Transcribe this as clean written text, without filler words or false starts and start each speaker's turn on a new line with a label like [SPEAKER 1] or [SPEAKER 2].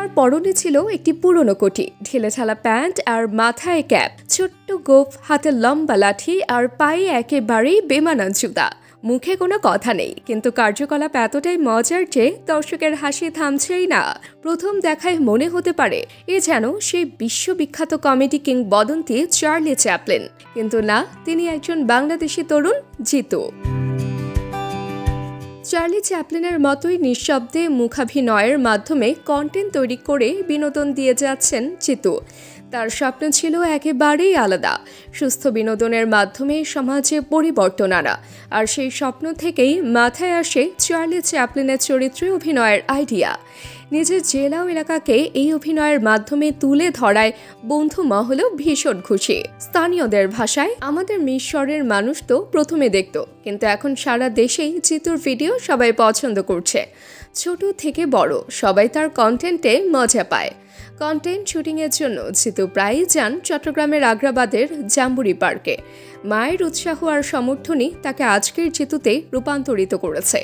[SPEAKER 1] তার পরনে ছিল একটি পুরনো কোটি, ঢিলেঢালা প্যান্ট আর মাথায় ক্যাপ, ছোট্ট গোঁফ, হাতে লম্বা লাঠি আর পায়ে একেবারেই বেমানান জুতা। মুখে কোনো কথা নেই, কিন্তু কার্যকলাপ এতটাই মজার যে দর্শকের হাসি থামছেই না। প্রথম দেখায় মনে হতে পারে এ যেন সেই বিশ্ববিখ্যাত কমেডি কিংবদন্তি চার্লি চ্যাপলিন, কিন্তু না, তিনি একজন বাংলাদেশি তরুণ জিতু। চার্লি চ্যাপলিনের মতোই নিঃশব্দে মুখাভিনয়ের মাধ্যমে কন্টেন্ট তৈরি করে বিনোদন দিয়ে যাচ্ছেন জিতু। তার স্বপ্ন ছিল একেবারেই আলাদা, সুস্থ বিনোদনের মাধ্যমে সমাজে পরিবর্তন আনা। আর সেই স্বপ্ন থেকেই মাথায় আসে চার্লি চ্যাপলিনের চরিত্রে অভিনয়ের আইডিয়া। নিজের জেলা ও এলাকাকে এই অভিনয়ের মাধ্যমে তুলে ধরায় বন্ধু মহলও ভীষণ খুশি। স্থানীয়দের ভাষায়, আমাদের মিশরের মানুষ তো প্রথমে দেখত, কিন্তু এখন সারা দেশেই জিতুর ভিডিও সবাই পছন্দ করছে। ছোট থেকে বড় সবাই তার কন্টেন্টে মজা পায়। কন্টেন্ট শুটিংয়ের জন্য জিতু প্রায়ই যান চট্টগ্রামের আগ্রাবাদের জাম্বুরি পার্কে। মায়ের উৎসাহ আর সমর্থনই তাকে আজকের জিতুতে রূপান্তরিত করেছে।